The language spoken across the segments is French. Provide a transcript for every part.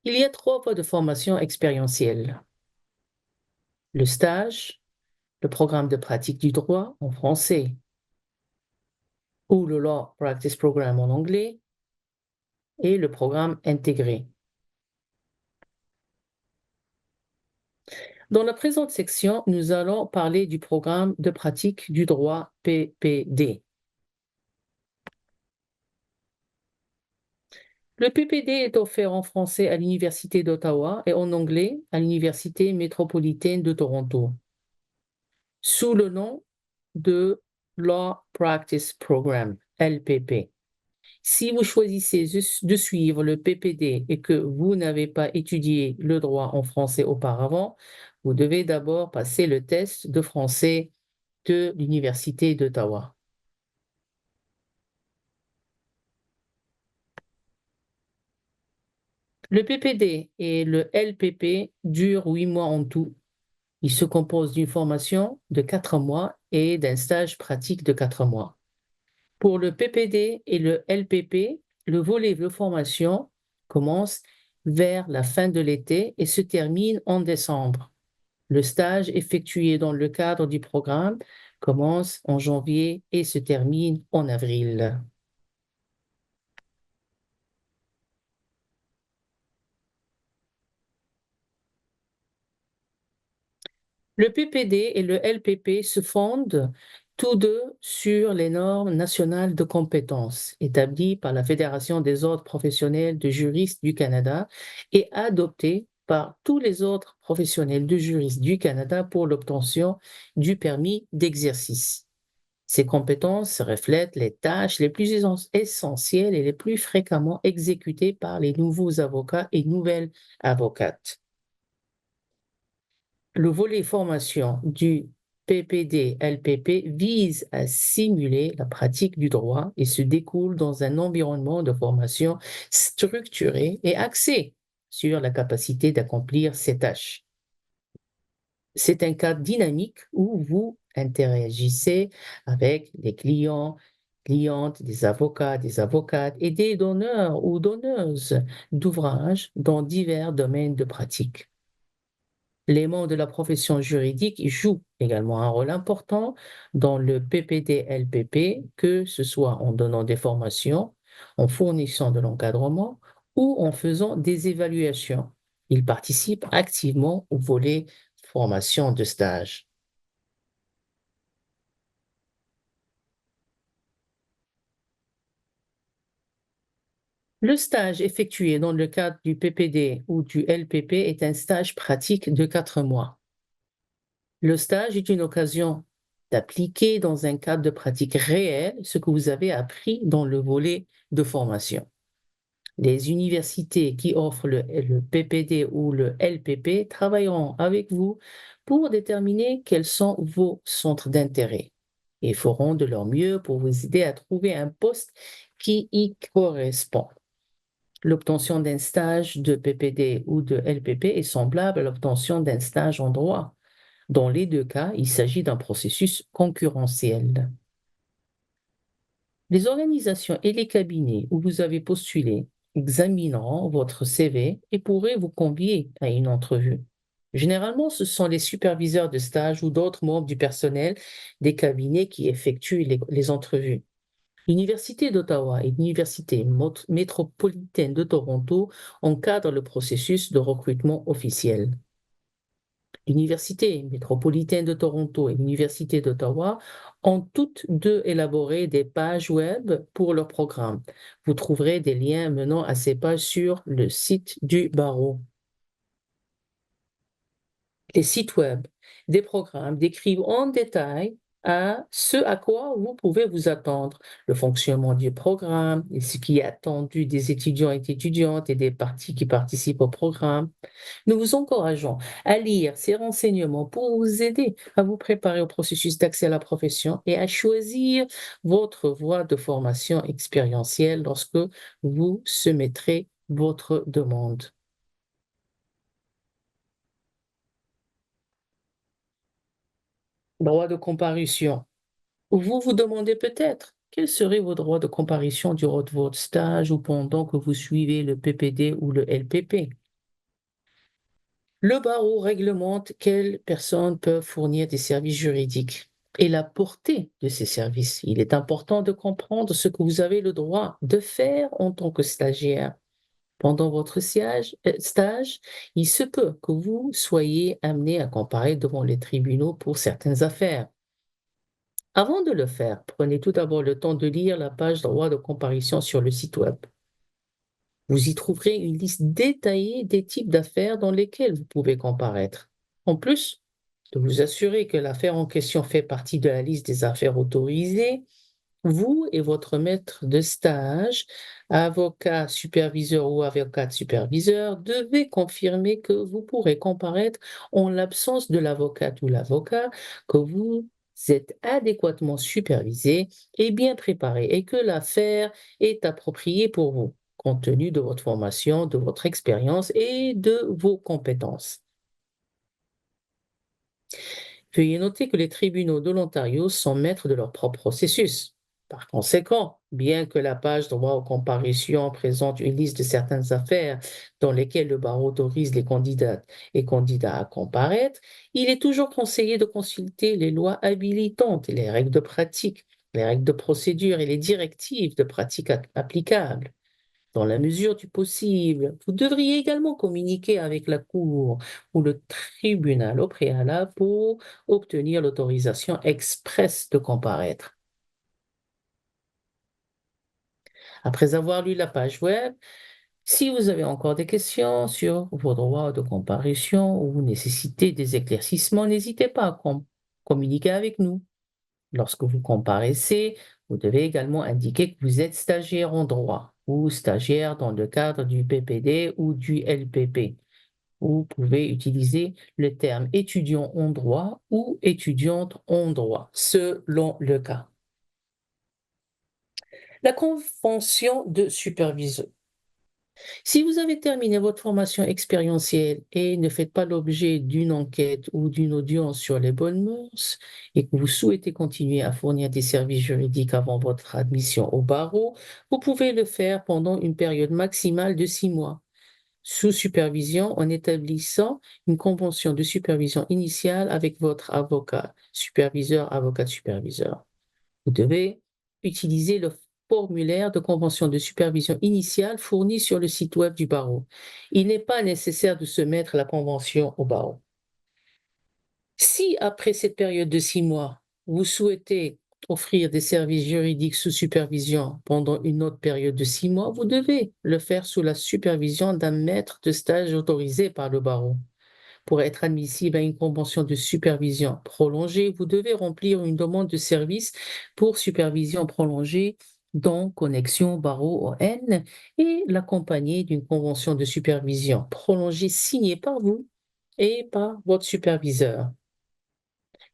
Il y a 3 voies de formation expérientielle. Le stage, le programme de pratique du droit en français ou le Law Practice Program en anglais et le programme intégré. Dans la présente section, nous allons parler du programme de pratique du droit PPD. Le PPD est offert en français à l'Université d'Ottawa et en anglais à l'Université métropolitaine de Toronto, sous le nom de Law Practice Program, LPP. Si vous choisissez de suivre le PPD et que vous n'avez pas étudié le droit en français auparavant, vous devez d'abord passer le test de français de l'Université d'Ottawa. Le PPD et le LPP durent 8 mois en tout. Ils se composent d'une formation de 4 mois et d'un stage pratique de 4 mois. Pour le PPD et le LPP, le volet de formation commence vers la fin de l'été et se termine en décembre. Le stage effectué dans le cadre du programme commence en janvier et se termine en avril. Le PPD et le LPP se fondent tous deux sur les normes nationales de compétences établies par la Fédération des ordres professionnels de juristes du Canada et adoptées par tous les autres professionnels de juristes du Canada pour l'obtention du permis d'exercice. Ces compétences reflètent les tâches les plus essentielles et les plus fréquemment exécutées par les nouveaux avocats et nouvelles avocates. Le volet formation du PPD-LPP vise à simuler la pratique du droit et se découle dans un environnement de formation structuré et axé sur la capacité d'accomplir ces tâches. C'est un cadre dynamique où vous interagissez avec les clients, clientes, des avocats, des avocates et des donneurs ou donneuses d'ouvrages dans divers domaines de pratique. Les membres de la profession juridique jouent également un rôle important dans le PPD-LPP, que ce soit en donnant des formations, en fournissant de l'encadrement ou en faisant des évaluations. Ils participent activement au volet formation de stage. Le stage effectué dans le cadre du PPD ou du LPP est un stage pratique de 4 mois. Le stage est une occasion d'appliquer dans un cadre de pratique réel ce que vous avez appris dans le volet de formation. Les universités qui offrent le PPD ou le LPP travailleront avec vous pour déterminer quels sont vos centres d'intérêt et feront de leur mieux pour vous aider à trouver un poste qui y correspond. L'obtention d'un stage de PPD ou de LPP est semblable à l'obtention d'un stage en droit. Dans les 2 cas, il s'agit d'un processus concurrentiel. Les organisations et les cabinets où vous avez postulé examineront votre CV et pourraient vous convier à une entrevue. Généralement, ce sont les superviseurs de stage ou d'autres membres du personnel des cabinets qui effectuent les entrevues. L'Université d'Ottawa et l'Université métropolitaine de Toronto encadrent le processus de recrutement officiel. L'Université métropolitaine de Toronto et l'Université d'Ottawa ont toutes deux élaboré des pages web pour leur programme. Vous trouverez des liens menant à ces pages sur le site du barreau. Les sites web des programmes décrivent en détail ce à quoi vous pouvez vous attendre, le fonctionnement du programme, et ce qui est attendu des étudiants et étudiantes et des parties qui participent au programme. Nous vous encourageons à lire ces renseignements pour vous aider à vous préparer au processus d'accès à la profession et à choisir votre voie de formation expérientielle lorsque vous soumettrez votre demande. Droit de comparution. Vous vous demandez peut-être quels seraient vos droits de comparution durant votre stage ou pendant que vous suivez le PPD ou le LPP. Le barreau réglemente quelles personnes peuvent fournir des services juridiques et la portée de ces services. Il est important de comprendre ce que vous avez le droit de faire en tant que stagiaire. Pendant votre stage, il se peut que vous soyez amené à comparer devant les tribunaux pour certaines affaires. Avant de le faire, prenez tout d'abord le temps de lire la page droit de comparution sur le site web. Vous y trouverez une liste détaillée des types d'affaires dans lesquelles vous pouvez comparaître. En plus de vous assurer que l'affaire en question fait partie de la liste des affaires autorisées, vous et votre maître de stage, avocat superviseur ou avocate superviseur, devez confirmer que vous pourrez comparaître en l'absence de l'avocate ou l'avocat, que vous êtes adéquatement supervisé et bien préparé et que l'affaire est appropriée pour vous, compte tenu de votre formation, de votre expérience et de vos compétences. Veuillez noter que les tribunaux de l'Ontario sont maîtres de leur propre processus. Par conséquent, bien que la page droit aux comparutions présente une liste de certaines affaires dans lesquelles le barreau autorise les candidates et candidats à comparaître, il est toujours conseillé de consulter les lois habilitantes, les règles de pratique, les règles de procédure et les directives de pratique applicables. Dans la mesure du possible, vous devriez également communiquer avec la Cour ou le tribunal au préalable pour obtenir l'autorisation expresse de comparaître. Après avoir lu la page web, si vous avez encore des questions sur vos droits de comparution ou nécessitez des éclaircissements, n'hésitez pas à communiquer avec nous. Lorsque vous comparaissez, vous devez également indiquer que vous êtes stagiaire en droit ou stagiaire dans le cadre du PPD ou du LPP. Vous pouvez utiliser le terme étudiant en droit ou étudiante en droit, selon le cas. La convention de supervision. Si vous avez terminé votre formation expérientielle et ne faites pas l'objet d'une enquête ou d'une audience sur les bonnes mœurs et que vous souhaitez continuer à fournir des services juridiques avant votre admission au barreau, vous pouvez le faire pendant une période maximale de 6 mois, sous supervision en établissant une convention de supervision initiale avec votre avocat, superviseur, avocat superviseur. Vous devez utiliser le formulaire de convention de supervision initiale fourni sur le site web du barreau. Il n'est pas nécessaire de soumettre la convention au barreau. Si après cette période de 6 mois, vous souhaitez offrir des services juridiques sous supervision pendant une autre période de 6 mois, vous devez le faire sous la supervision d'un maître de stage autorisé par le barreau. Pour être admissible à une convention de supervision prolongée, vous devez remplir une demande de service pour supervision prolongée dans Connexion Barreau ON et l'accompagner d'une convention de supervision prolongée signée par vous et par votre superviseur.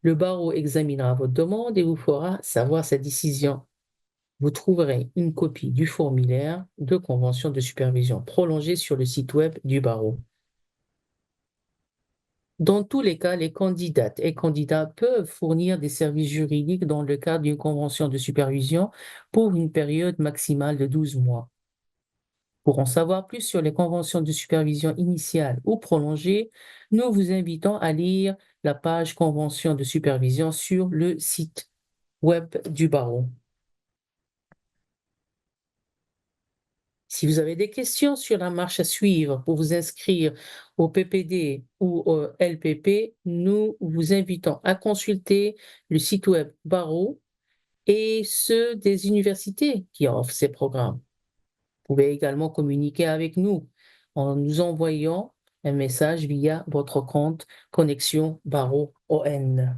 Le barreau examinera votre demande et vous fera savoir sa décision. Vous trouverez une copie du formulaire de convention de supervision prolongée sur le site web du barreau. Dans tous les cas, les candidates et candidats peuvent fournir des services juridiques dans le cadre d'une convention de supervision pour une période maximale de 12 mois. Pour en savoir plus sur les conventions de supervision initiale ou prolongée, nous vous invitons à lire la page convention de supervision sur le site web du barreau. Si vous avez des questions sur la marche à suivre pour vous inscrire au PPD ou au LPP, nous vous invitons à consulter le site web Barreau et ceux des universités qui offrent ces programmes. Vous pouvez également communiquer avec nous en nous envoyant un message via votre compte Connexion Barreau ON.